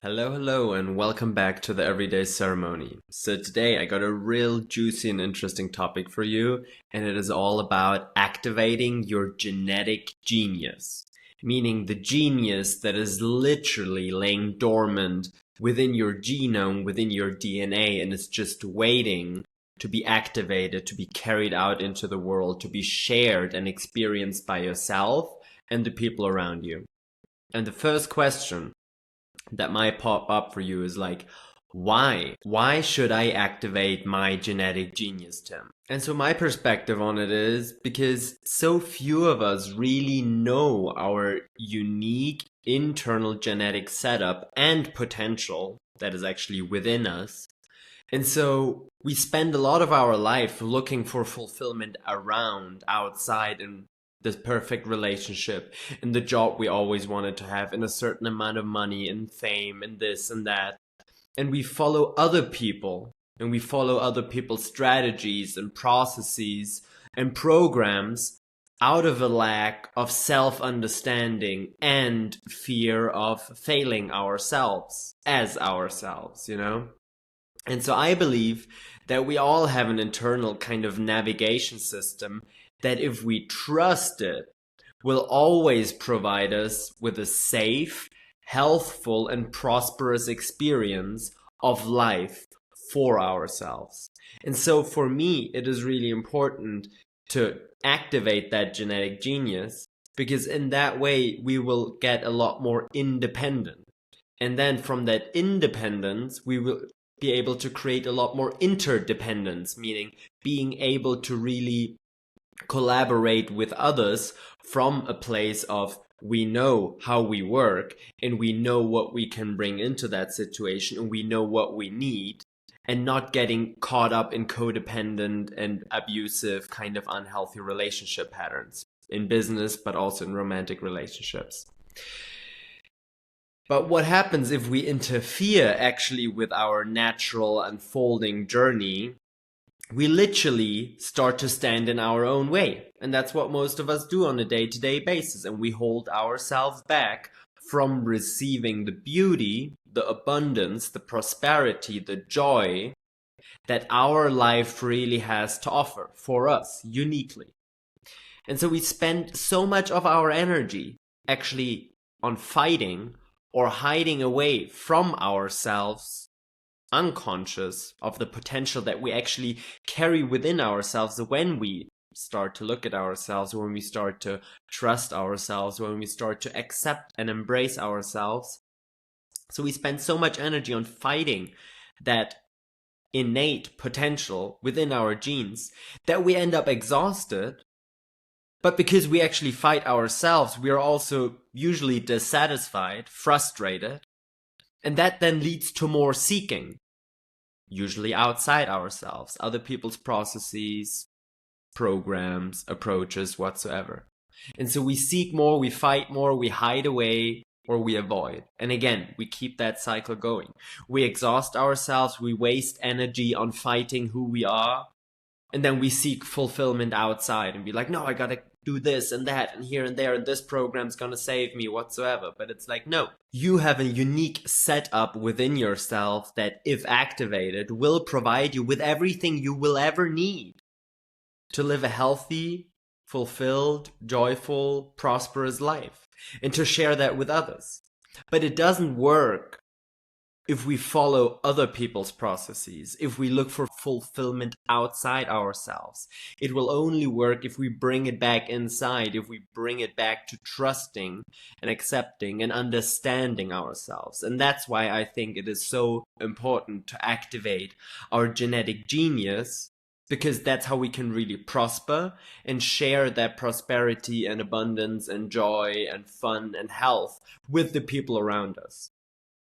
Hello, and welcome back to the Everyday Ceremony. So today I got a real juicy and interesting topic for you, and it is all about activating your genetic genius, meaning the genius that is literally laying dormant within your genome, within your DNA, and is just waiting to be activated, to be carried out into the world, to be shared and experienced by yourself and the people around you. And the first question that might pop up for you is like, why? Why should I activate my genetic genius, Tim? And so my perspective on it is because so few of us really know our unique internal genetic setup and potential that is actually within us. And so we spend a lot of our life looking for fulfillment around, outside, and this perfect relationship, in the job we always wanted to have, in a certain amount of money and fame and this and that. And we follow other people and we follow other people's strategies and processes and programs out of a lack of self-understanding and fear of failing ourselves as ourselves. And so I believe that we all have an internal kind of navigation system that if we trust it, will always provide us with a safe, healthful, and prosperous experience of life for ourselves. And so for me, it is really important to activate that genetic genius because in that way we will get a lot more independent. And then from that independence, we will be able to create a lot more interdependence, meaning being able to really collaborate with others from a place of we know how we work and we know what we can bring into that situation and we know what we need, and not getting caught up in codependent and abusive kind of unhealthy relationship patterns in business but also in romantic relationships. But what happens if we interfere actually with our natural unfolding journey? We literally start to stand in our own way. And that's what most of us do on a day-to-day basis. And we hold ourselves back from receiving the beauty, the abundance, the prosperity, the joy that our life really has to offer for us uniquely. And so we spend so much of our energy actually on fighting or hiding away from ourselves, unconscious of the potential that we actually carry within ourselves when we start to look at ourselves, when we start to trust ourselves, when we start to accept and embrace ourselves. So we spend so much energy on fighting that innate potential within our genes that we end up exhausted. But because we actually fight ourselves, we are also usually dissatisfied, frustrated, and that then leads to more seeking, usually outside ourselves, other people's processes, programs, approaches, whatsoever. And so we seek more, we fight more, we hide away, or we avoid. And again, we keep that cycle going. We exhaust ourselves, we waste energy on fighting who we are, and then we seek fulfillment outside and be like, no, I gotta do this and that and here and there, and this program's gonna save me whatsoever. But it's like, no, you have a unique setup within yourself that, if activated, will provide you with everything you will ever need to live a healthy, fulfilled, joyful, prosperous life and to share that with others. But it doesn't work if we follow other people's processes, if we look for fulfillment outside ourselves. It will only work if we bring it back inside, if we bring it back to trusting and accepting and understanding ourselves. And that's why I think it is so important to activate our genetic genius, because that's how we can really prosper and share that prosperity and abundance and joy and fun and health with the people around us.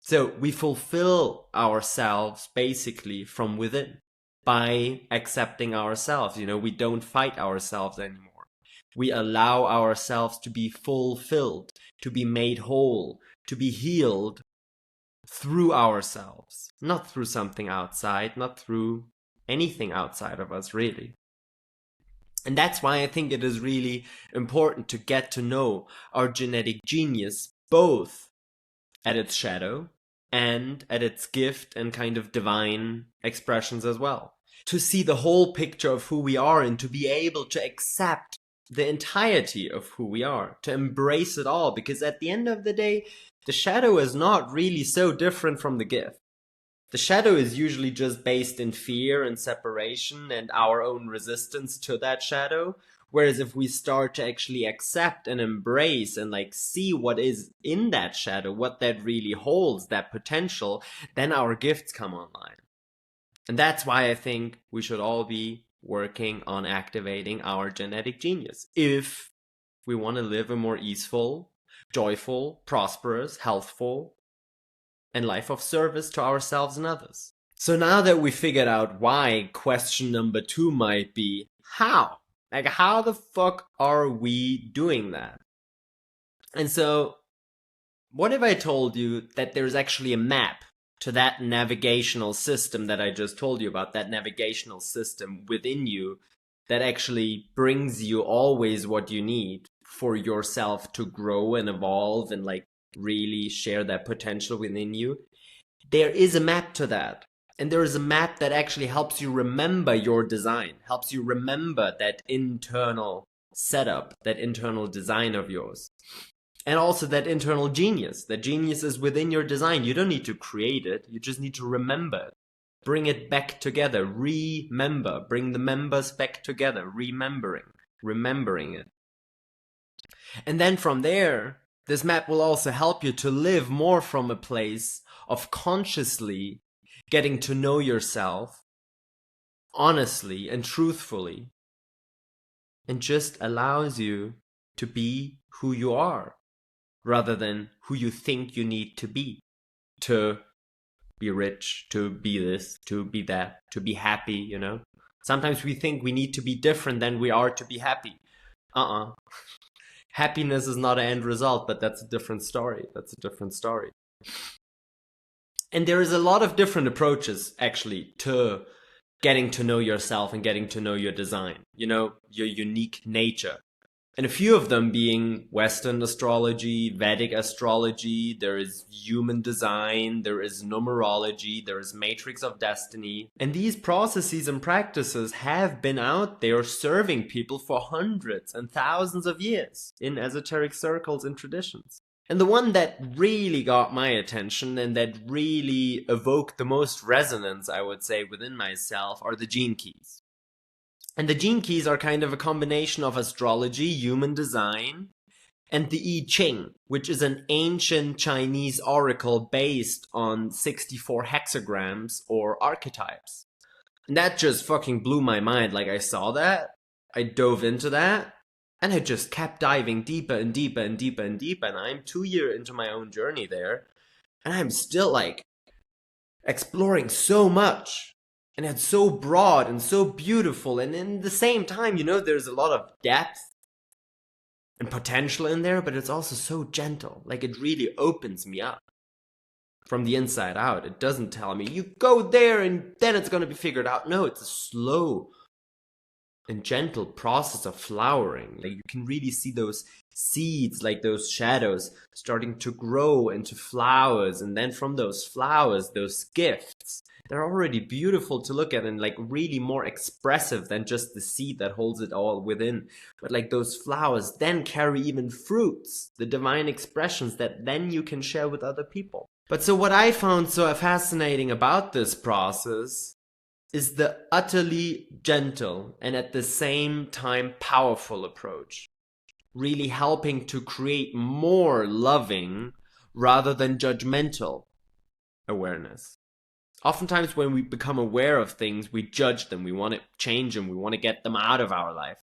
So we fulfill ourselves basically from within by accepting ourselves. We don't fight ourselves anymore. We allow ourselves to be fulfilled, to be made whole, to be healed through ourselves, not through something outside, not through anything outside of us, really. And that's why I think it is really important to get to know our genetic genius, both at its shadow and at its gift and kind of divine expressions as well. To see the whole picture of who we are and to be able to accept the entirety of who we are, to embrace it all, because at the end of the day, the shadow is not really so different from the gift. The shadow is usually just based in fear and separation and our own resistance to that shadow. Whereas if we start to actually accept and embrace and like see what is in that shadow, what that really holds, that potential, then our gifts come online. And that's why I think we should all be working on activating our genetic genius if we want to live a more easeful, joyful, prosperous, healthful, and life of service to ourselves and others. So now that we figured out why, question number 2 might be how? Like, how the fuck are we doing that? And so, what if I told you that there's actually a map to that navigational system that I just told you about, that navigational system within you that actually brings you always what you need for yourself to grow and evolve and like really share that potential within you? There is a map to that. And there is a map that actually helps you remember your design, helps you remember that internal setup, that internal design of yours. And also that internal genius. That genius is within your design. You don't need to create it. You just need to remember it. Bring it back together. Remember. Bring the members back together. Remembering it. And then from there, this map will also help you to live more from a place of consciously getting to know yourself honestly and truthfully, and just allows you to be who you are rather than who you think you need to be rich, to be this, to be that, to be happy, you know? Sometimes we think we need to be different than we are to be happy. Happiness is not an end result, but that's a different story. And there is a lot of different approaches, actually, to getting to know yourself and getting to know your design, you know, your unique nature. And a few of them being Western astrology, Vedic astrology, there is human design, there is numerology, there is matrix of destiny. And these processes and practices have been out there serving people for hundreds and thousands of years in esoteric circles and traditions. And the one that really got my attention and that really evoked the most resonance, I would say, within myself are the gene keys. And the gene keys are kind of a combination of astrology, human design, and the I Ching, which is an ancient Chinese oracle based on 64 hexagrams or archetypes. And that just fucking blew my mind. Like, I saw that, I dove into that, and I just kept diving deeper and deeper and deeper and deeper. And I'm 2 years into my own journey there, and I'm still like exploring so much. And it's so broad and so beautiful. And in the same time, you know, there's a lot of depth and potential in there, but it's also so gentle. Like, it really opens me up from the inside out. It doesn't tell me, you go there and then it's going to be figured out. No, it's a slow and gentle process of flowering. Like, you can really see those seeds, like those shadows, starting to grow into flowers. And then from those flowers, those gifts, they're already beautiful to look at and like really more expressive than just the seed that holds it all within. But like those flowers then carry even fruits, the divine expressions that then you can share with other people. But so what I found so fascinating about this process is the utterly gentle and at the same time powerful approach, really helping to create more loving rather than judgmental awareness. Oftentimes when we become aware of things, we judge them, we want to change them, we want to get them out of our life.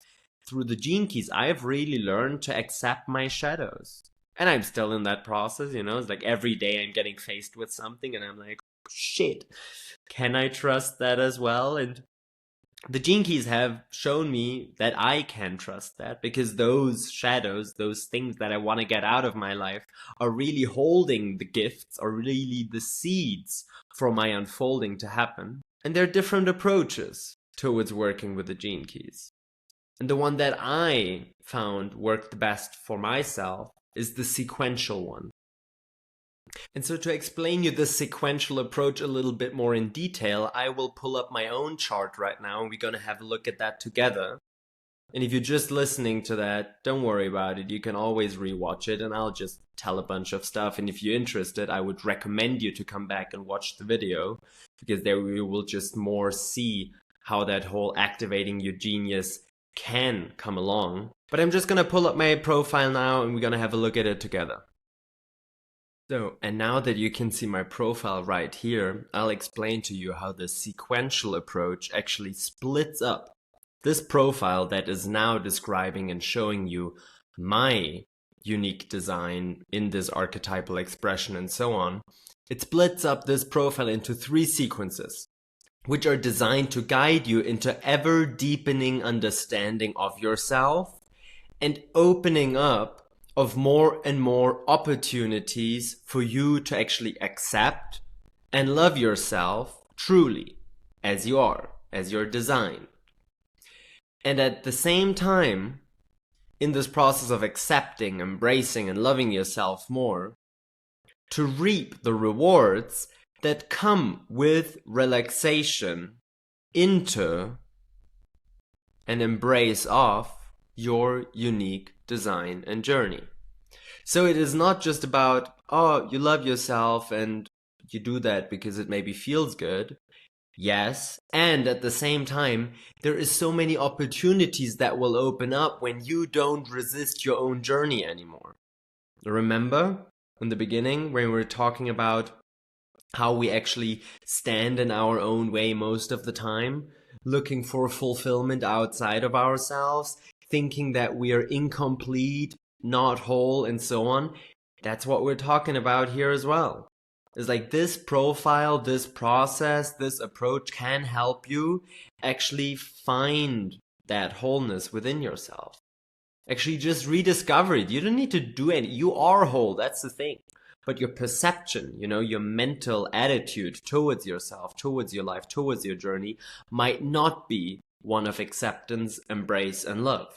Through the gene keys, I have really learned to accept my shadows. And I'm still in that process, you know, it's like every day I'm getting faced with something and I'm like, shit, can I trust that as well? And the gene keys have shown me that I can trust that, because those shadows, those things that I want to get out of my life are really holding the gifts, are really the seeds for my unfolding to happen. And there are different approaches towards working with the gene keys. And the one that I found worked the best for myself is the sequential one. And so to explain you this sequential approach a little bit more in detail, I will pull up my own chart right now and we're going to have a look at that together. And if you're just listening to that, don't worry about it. You can always rewatch it and I'll just tell a bunch of stuff. And if you're interested, I would recommend you to come back and watch the video, because there we will just more see how that whole activating your genius can come along. But I'm just going to pull up my profile now and we're going to have a look at it together. So, and now that you can see my profile right here, I'll explain to you how the sequential approach actually splits up this profile that is now describing and showing you my unique design in this archetypal expression and so on. It splits up this profile into 3 sequences, which are designed to guide you into ever deepening understanding of yourself and opening up of more and more opportunities for you to actually accept and love yourself truly as you are, as your design. And at the same time, in this process of accepting, embracing, and loving yourself more, to reap the rewards that come with relaxation into an embrace of your unique design and journey. So it is not just about, oh, you love yourself and you do that because it maybe feels good. Yes, and at the same time, there is so many opportunities that will open up when you don't resist your own journey anymore. Remember in the beginning when we were talking about how we actually stand in our own way most of the time, looking for fulfillment outside of ourselves, thinking that we are incomplete, not whole, and so on. That's what we're talking about here as well. It's like this profile, this process, this approach can help you actually find that wholeness within yourself. Actually just rediscover it. You don't need to do any. You are whole, that's the thing. But your perception, your mental attitude towards yourself, towards your life, towards your journey might not be one of acceptance, embrace, and love.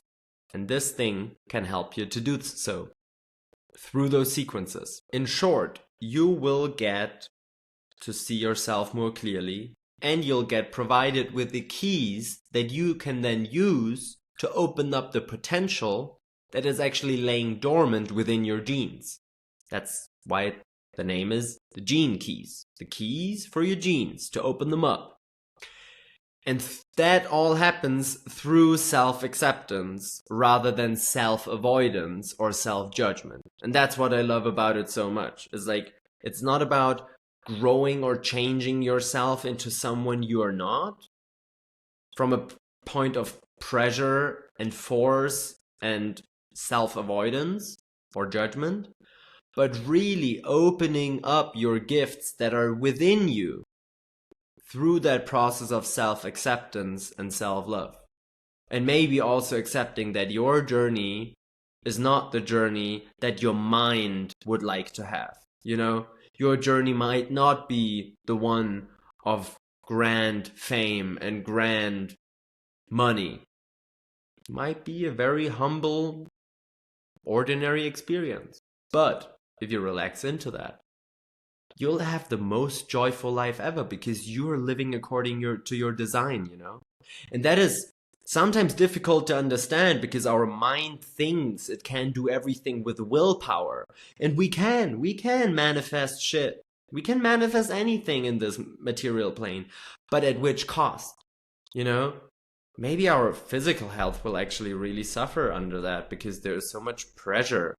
And this thing can help you to do so through those sequences. In short, you will get to see yourself more clearly, and you'll get provided with the keys that you can then use to open up the potential that is actually laying dormant within your genes. That's why the name is the gene keys. The keys for your genes to open them up. And that all happens through self-acceptance rather than self-avoidance or self-judgment. And that's what I love about it so much. It's like, it's not about growing or changing yourself into someone you are not from a point of pressure and force and self-avoidance or judgment, but really opening up your gifts that are within you through that process of self-acceptance and self-love. And maybe also accepting that your journey is not the journey that your mind would like to have. Your journey might not be the one of grand fame and grand money. It might be a very humble, ordinary experience. But if you relax into that, you'll have the most joyful life ever because you are living according to your design, And that is sometimes difficult to understand because our mind thinks it can do everything with willpower. And we can manifest shit. We can manifest anything in this material plane, but at which cost? Maybe our physical health will actually really suffer under that because there is so much pressure.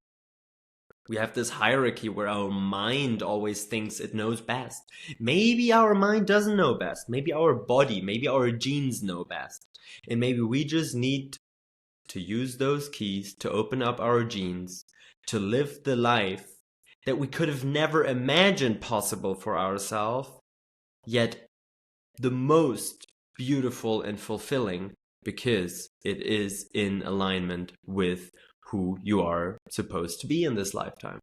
We have this hierarchy where our mind always thinks it knows best. Maybe our mind doesn't know best. Maybe our body, maybe our genes know best. And maybe we just need to use those keys to open up our genes, to live the life that we could have never imagined possible for ourselves, yet the most beautiful and fulfilling because it is in alignment with who you are supposed to be in this lifetime.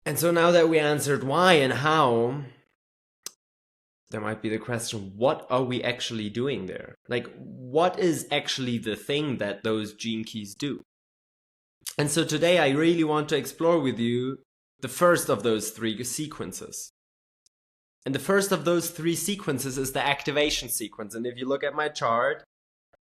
And so now that we answered why and how, there might be the question, what are we actually doing there? Like, what is actually the thing that those gene keys do? And so today I really want to explore with you the first of those three sequences. And the first of those three sequences is the activation sequence. And if you look at my chart,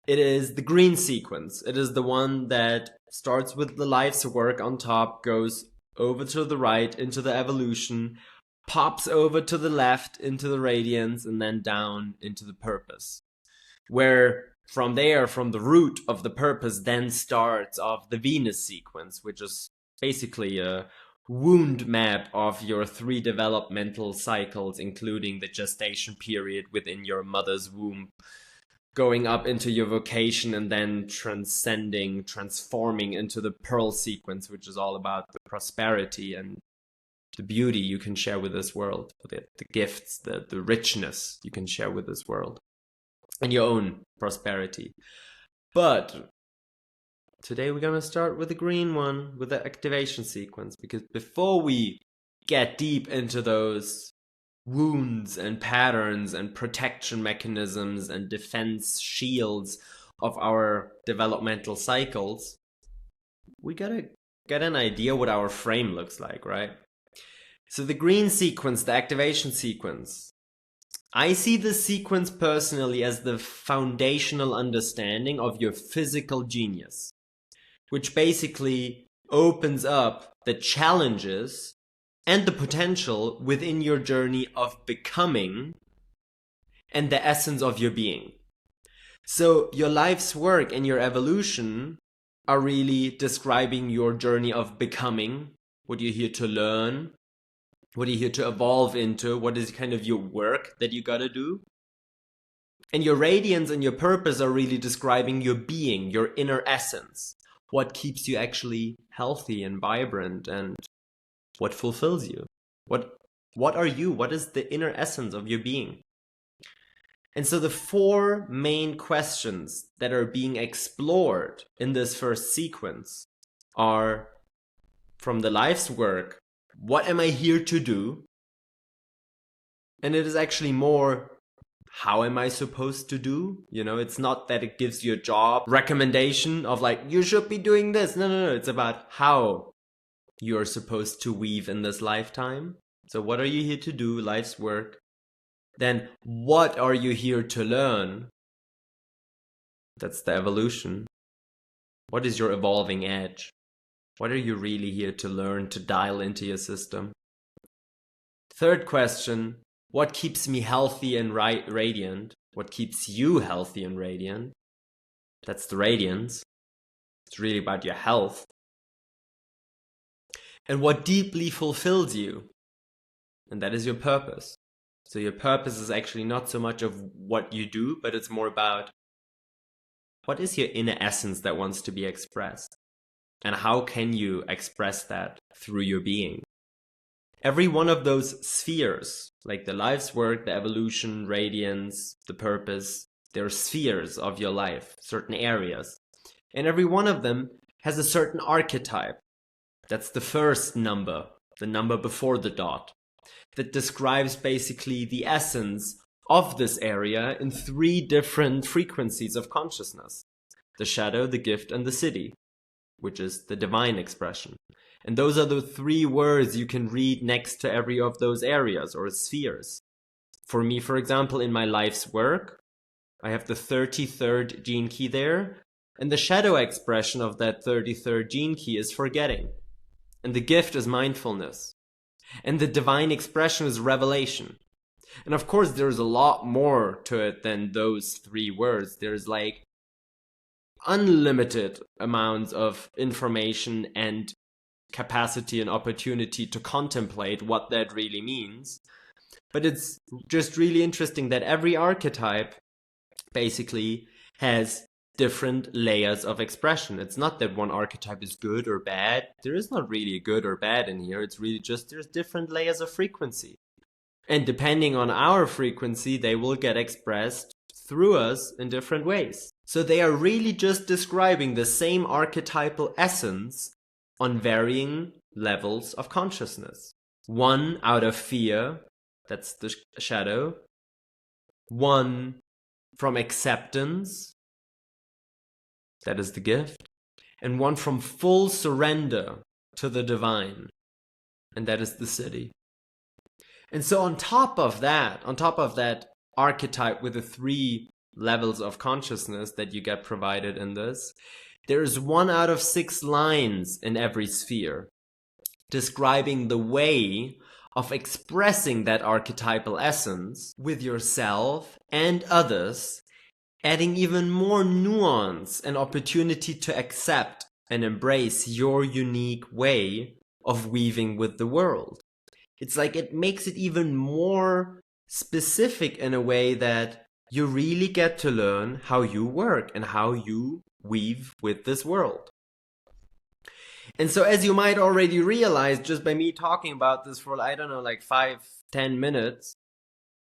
it is the green sequence. It is the one that starts with the life's work on top, goes over to the right into the evolution, pops over to the left into the radiance, and then down into the purpose. Where from there, from the root of the purpose, then starts off the Venus sequence, which is basically a wound map of your three developmental cycles, including the gestation period within your mother's womb, going up into your vocation, and then transforming into the Pearl sequence, which is all about the prosperity and the beauty you can share with this world, the gifts, the richness you can share with this world, and your own prosperity. But today we're going to start with the green one, with the activation sequence, because before we get deep into those wounds and patterns and protection mechanisms and defense shields of our developmental cycles, we gotta get an idea what our frame looks like, right? So the green sequence, the activation sequence, I see this sequence personally as the foundational understanding of your physical genius, which basically opens up the challenges and the potential within your journey of becoming and the essence of your being. So your life's work and your evolution are really describing your journey of becoming, what you're here to learn, what you're here to evolve into, what is kind of your work that you gotta do. And your radiance and your purpose are really describing your being, your inner essence, what keeps you actually healthy and vibrant, and what fulfills you. What are you? What is the inner essence of your being? And so the four main questions that are being explored in this first sequence are, from the life's work, what am I here to do? And it is actually more, how am I supposed to do? You know, it's not that it gives you a job recommendation of like, you should be doing this. No. It's about how you're supposed to weave in this lifetime. So what are you here to do? Life's work. Then what are you here to learn? That's the evolution. What is your evolving edge? What are you really here to learn, to dial into your system? Third question, what keeps me healthy and radiant? What keeps you healthy and radiant? That's the radiance. It's really about your health. And what deeply fulfills you? And that is your purpose. So your purpose is actually not so much of what you do, but it's more about what is your inner essence that wants to be expressed? And how can you express that through your being? Every one of those spheres, like the life's work, the evolution, radiance, the purpose, they're spheres of your life, certain areas. And every one of them has a certain archetype. That's the first number, the number before the dot, that describes basically the essence of this area in three different frequencies of consciousness: the shadow, the gift, and the siddhi, which is the divine expression. And those are the three words you can read next to every of those areas or spheres. For me, for example, in my life's work, I have the 33rd gene key there, and the shadow expression of that 33rd gene key is forgetting. And the gift is mindfulness. And the divine expression is revelation. And of course, there's a lot more to it than those three words. There's like unlimited amounts of information and capacity and opportunity to contemplate what that really means. But it's just really interesting that every archetype basically has different layers of expression. It's not that one archetype is good or bad. There is not really a good or bad in here. It's really just there's different layers of frequency. And depending on our frequency, they will get expressed through us in different ways. So they are really just describing the same archetypal essence on varying levels of consciousness. One out of fear, that's the shadow. One from acceptance, that is the gift. And one from full surrender to the divine, and that is the city. And so on top of that archetype with the 3 levels of consciousness that you get provided in this, there's 1 out of 6 lines in every sphere describing the way of expressing that archetypal essence with yourself and others, adding even more nuance and opportunity to accept and embrace your unique way of weaving with the world. It's like it makes it even more specific in a way that you really get to learn how you work and how you weave with this world. And so, as you might already realize just by me talking about this for, I don't know, like 5-10 minutes,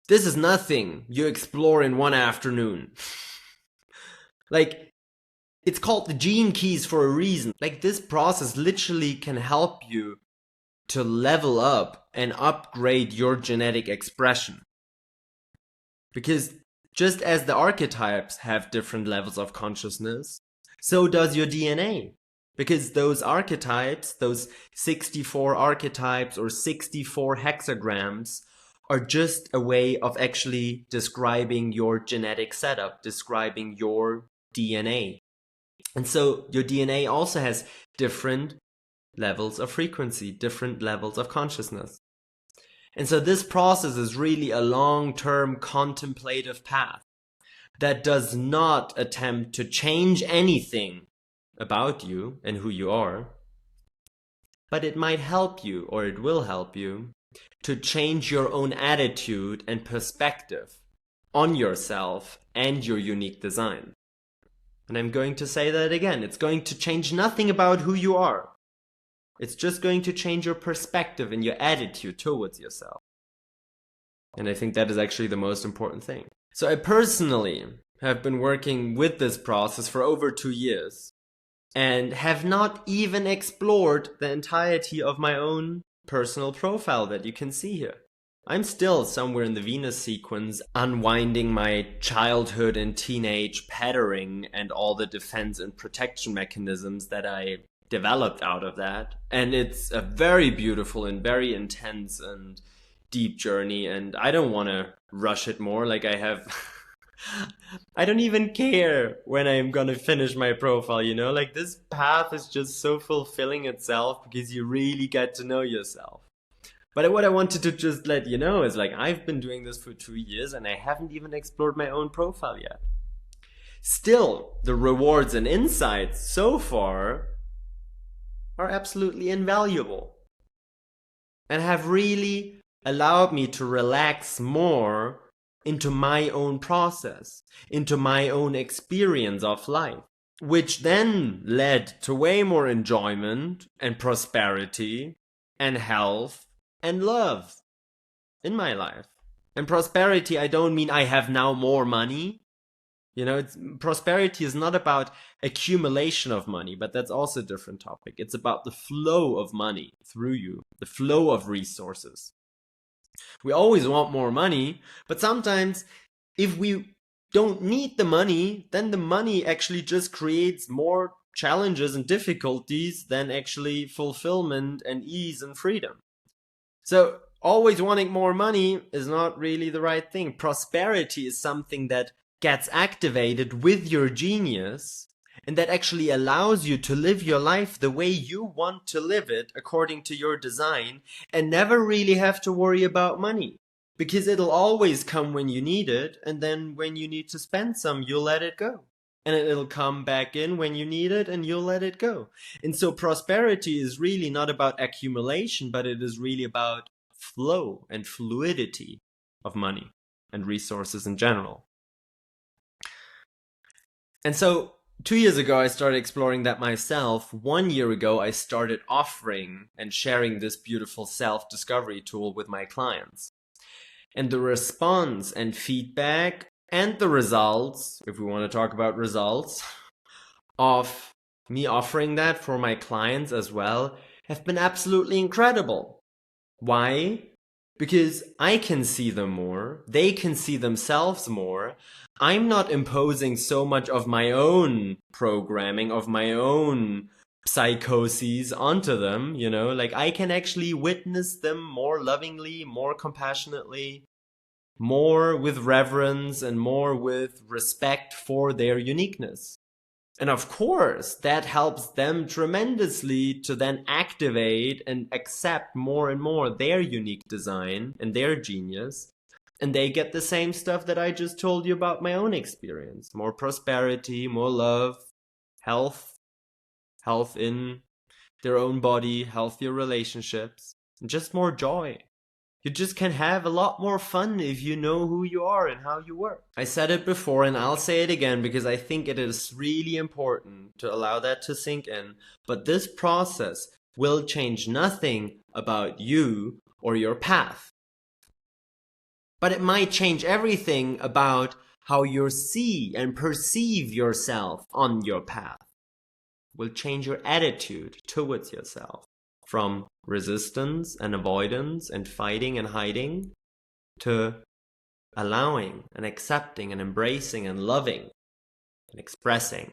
this is nothing you explore in one afternoon. Like, it's called the gene keys for a reason. Like, this process literally can help you to level up and upgrade your genetic expression. Because just as the archetypes have different levels of consciousness, so does your DNA. Because those archetypes, those 64 archetypes or 64 hexagrams, are just a way of actually describing your genetic setup, describing your DNA. And so your DNA also has different levels of frequency, different levels of consciousness. And so this process is really a long-term contemplative path that does not attempt to change anything about you and who you are, but it might help you, or it will help you, to change your own attitude and perspective on yourself and your unique design. And I'm going to say that again. It's going to change nothing about who you are. It's just going to change your perspective and your attitude towards yourself. And I think that is actually the most important thing. So I personally have been working with this process for over 2 years and have not even explored the entirety of my own personal profile that you can see here. I'm still somewhere in the Venus sequence, unwinding my childhood and teenage patterning and all the defense and protection mechanisms that I developed out of that. And it's a very beautiful and very intense and deep journey, and I don't want to rush it more. Like, I don't even care when I'm gonna finish my profile, you know? Like, this path is just so fulfilling itself because you really get to know yourself. But what I wanted to just let you know is, like, I've been doing this for 2 years and I haven't even explored my own profile yet. Still, the rewards and insights so far are absolutely invaluable and have really allowed me to relax more into my own process, into my own experience of life, which then led to way more enjoyment and prosperity and health and love in my life. And prosperity, I don't mean I have now more money. You know, prosperity is not about accumulation of money, but that's also a different topic. It's about the flow of money through you, the flow of resources. We always want more money, but sometimes if we don't need the money, then the money actually just creates more challenges and difficulties than actually fulfillment and ease and freedom. So always wanting more money is not really the right thing. Prosperity is something that gets activated with your genius and that actually allows you to live your life the way you want to live it according to your design and never really have to worry about money, because it'll always come when you need it, and then when you need to spend some, you'll let it go. And it'll come back in when you need it and you'll let it go. And so prosperity is really not about accumulation, but it is really about flow and fluidity of money and resources in general. And so 2 years ago, I started exploring that myself. 1 year ago, I started offering and sharing this beautiful self-discovery tool with my clients. And the response and feedback and the results, if we want to talk about results, of me offering that for my clients as well, have been absolutely incredible. Why? Because I can see them more, they can see themselves more. I'm not imposing so much of my own programming, of my own psychoses onto them, you know, like I can actually witness them more lovingly, more compassionately, more with reverence and more with respect for their uniqueness. And of course, that helps them tremendously to then activate and accept more and more their unique design and their genius. And they get the same stuff that I just told you about my own experience. More prosperity, more love, health in their own body, healthier relationships, and just more joy. You just can have a lot more fun if you know who you are and how you work. I said it before and I'll say it again because I think it is really important to allow that to sink in. But this process will change nothing about you or your path. But it might change everything about how you see and perceive yourself on your path. Will change your attitude towards yourself from resistance and avoidance and fighting and hiding to allowing and accepting and embracing and loving and expressing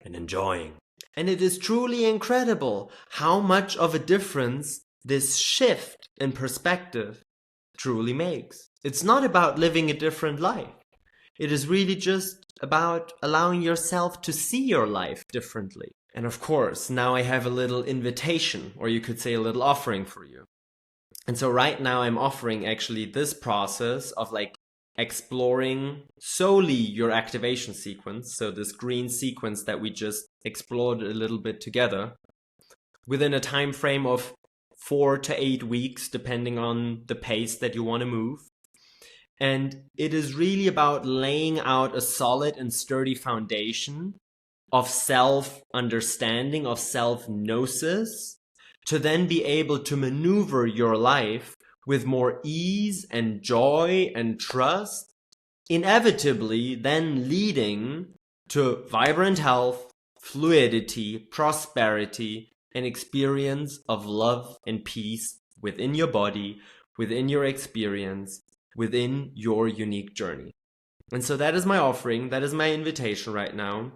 and enjoying. And it is truly incredible how much of a difference this shift in perspective truly makes. It's not about living a different life. It is really just about allowing yourself to see your life differently. And of course, now I have a little invitation, or you could say a little offering for you. And so right now I'm offering actually this process of like exploring solely your activation sequence. So this green sequence that we just explored a little bit together within a time frame of 4 to 8 weeks, depending on the pace that you want to move. And it is really about laying out a solid and sturdy foundation of self-understanding, of self-gnosis, to then be able to maneuver your life with more ease and joy and trust, inevitably then leading to vibrant health, fluidity, prosperity, and experience of love and peace within your body, within your experience, within your unique journey. And so that is my offering, that is my invitation right now.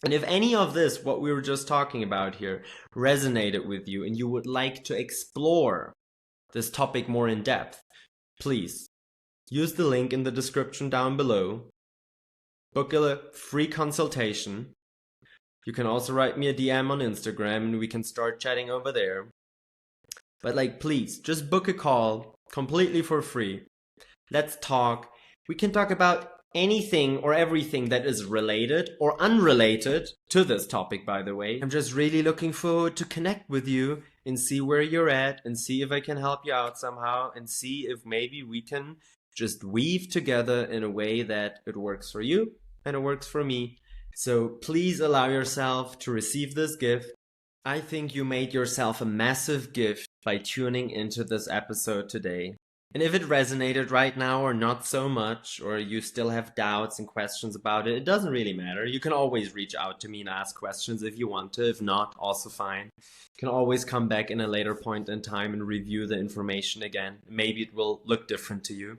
And if any of this, what we were just talking about here, resonated with you and you would like to explore this topic more in depth, please use the link in the description down below. Book a free consultation. You can also write me a DM on Instagram and we can start chatting over there. But like, please, just book a call completely for free. Let's talk. We can talk about anything or everything that is related or unrelated to this topic, by the way. I'm just really looking forward to connect with you and see where you're at and see if I can help you out somehow and see if maybe we can just weave together in a way that it works for you and it works for me. So please allow yourself to receive this gift. I think you made yourself a massive gift by tuning into this episode today. And if it resonated right now or not so much, or you still have doubts and questions about it, it doesn't really matter. You can always reach out to me and ask questions if you want to. If not, also fine. You can always come back in a later point in time and review the information again. Maybe it will look different to you.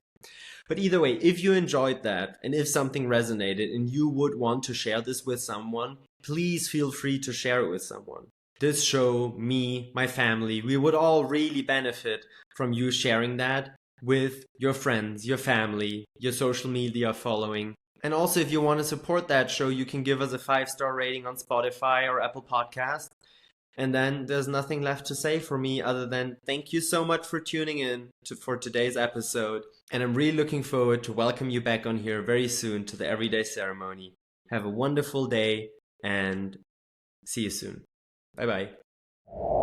But either way, if you enjoyed that and if something resonated and you would want to share this with someone, please feel free to share it with someone. This show, me, my family, we would all really benefit from you sharing that with your friends, your family, your social media following. And also, if you want to support that show, you can give us a 5-star rating on Spotify or Apple Podcasts. And then there's nothing left to say for me other than thank you so much for tuning in for today's episode. And I'm really looking forward to welcome you back on here very soon to the Everyday Ceremony. Have a wonderful day and see you soon. Bye-bye.